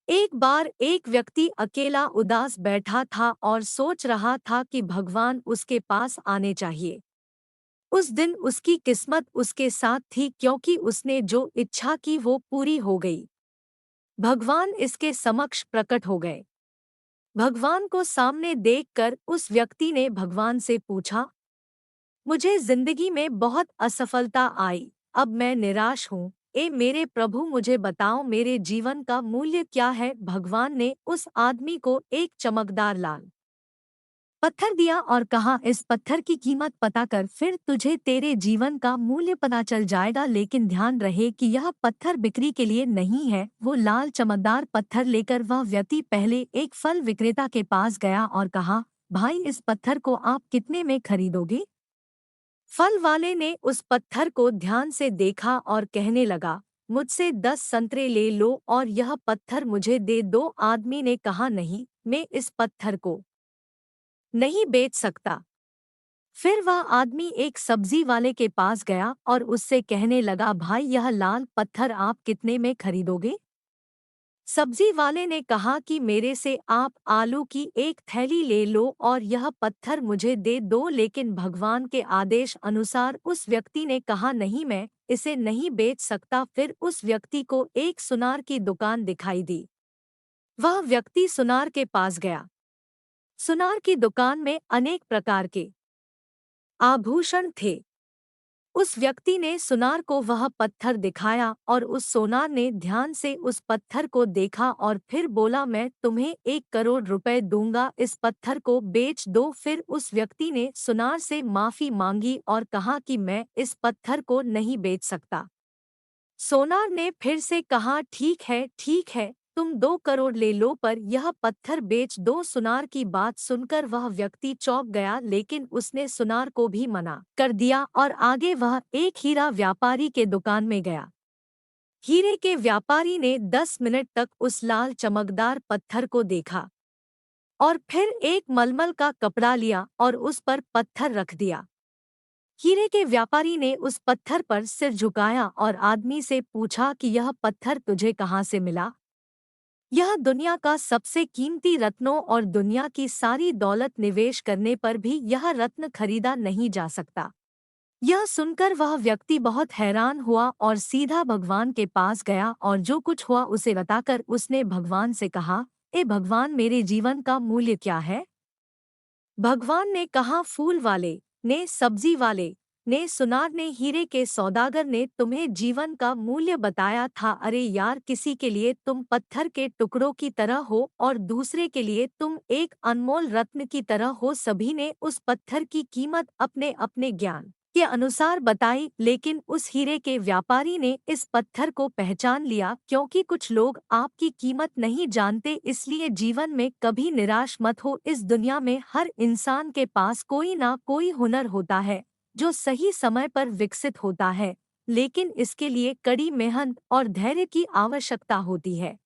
एक बार एक व्यक्ति अकेला उदास बैठा था और सोच रहा था कि भगवान उसके पास आने चाहिए। उस दिन उसकी किस्मत उसके साथ थी क्योंकि उसने जो इच्छा की वो पूरी हो गई। भगवान इसके समक्ष प्रकट हो गए। भगवान को सामने देखकर उस व्यक्ति ने भगवान से पूछा, मुझे जिंदगी में बहुत असफलता आई, अब मैं निराश हूँ। ए मेरे प्रभु, मुझे बताओ मेरे जीवन का मूल्य क्या है। भगवान ने उस आदमी को एक चमकदार लाल पत्थर दिया और कहा, इस पत्थर की कीमत पता कर, फिर तुझे तेरे जीवन का मूल्य पता चल जाएगा। लेकिन ध्यान रहे कि यह पत्थर बिक्री के लिए नहीं है। वो लाल चमकदार पत्थर लेकर वह व्यक्ति पहले एक फल विक्रेता के पास गया और कहा, भाई इस पत्थर को आप कितने में खरीदोगे? फल वाले ने उस पत्थर को ध्यान से देखा और कहने लगा, मुझसे 10 संतरे ले लो और यह पत्थर मुझे दे दो। आदमी ने कहा, नहीं, मैं इस पत्थर को नहीं बेच सकता। फिर वह आदमी एक सब्जी वाले के पास गया और उससे कहने लगा, भाई यह लाल पत्थर आप कितने में खरीदोगे? सब्जी वाले ने कहा कि मेरे से आप आलू की एक थैली ले लो और यह पत्थर मुझे दे दो। लेकिन भगवान के आदेश अनुसार उस व्यक्ति ने कहा, नहीं, मैं इसे नहीं बेच सकता। फिर उस व्यक्ति को एक सुनार की दुकान दिखाई दी। वह व्यक्ति सुनार के पास गया। सुनार की दुकान में अनेक प्रकार के आभूषण थे। उस व्यक्ति ने सुनार को वह पत्थर दिखाया और उस सोनार ने ध्यान से उस पत्थर को देखा और फिर बोला, मैं तुम्हें 1 करोड़ रुपए दूंगा, इस पत्थर को बेच दो। फिर उस व्यक्ति ने सुनार से माफी मांगी और कहा कि मैं इस पत्थर को नहीं बेच सकता। सोनार ने फिर से कहा, ठीक है, तुम 2 करोड़ ले लो, पर यह पत्थर बेच दो। सुनार की बात सुनकर वह व्यक्ति चौंक गया, लेकिन उसने सुनार को भी मना कर दिया और आगे वह एक हीरा व्यापारी के दुकान में गया। हीरे के व्यापारी ने 10 मिनट तक उस लाल चमकदार पत्थर को देखा और फिर एक मलमल का कपड़ा लिया और उस पर पत्थर रख दिया। हीरे के व्यापारी ने उस पत्थर पर सिर झुकाया और आदमी से पूछा कि यह पत्थर तुझे कहाँ से मिला? यह दुनिया का सबसे कीमती रत्नों और दुनिया की सारी दौलत निवेश करने पर भी यह रत्न खरीदा नहीं जा सकता। यह सुनकर वह व्यक्ति बहुत हैरान हुआ और सीधा भगवान के पास गया और जो कुछ हुआ उसे बताकर उसने भगवान से कहा, ए भगवान, मेरे जीवन का मूल्य क्या है? भगवान ने कहा, फूल वाले ने, सब्जी वाले ने, सुनार ने, हीरे के सौदागर ने तुम्हें जीवन का मूल्य बताया था। अरे यार, किसी के लिए तुम पत्थर के टुकड़ों की तरह हो और दूसरे के लिए तुम एक अनमोल रत्न की तरह हो। सभी ने उस पत्थर की कीमत अपने अपने ज्ञान के अनुसार बताई, लेकिन उस हीरे के व्यापारी ने इस पत्थर को पहचान लिया। क्योंकि कुछ लोग आपकी कीमत नहीं जानते, इसलिए जीवन में कभी निराश मत हो। इस दुनिया में हर इंसान के पास कोई ना कोई हुनर होता है जो सही समय पर विकसित होता है, लेकिन इसके लिए कड़ी मेहनत और धैर्य की आवश्यकता होती है।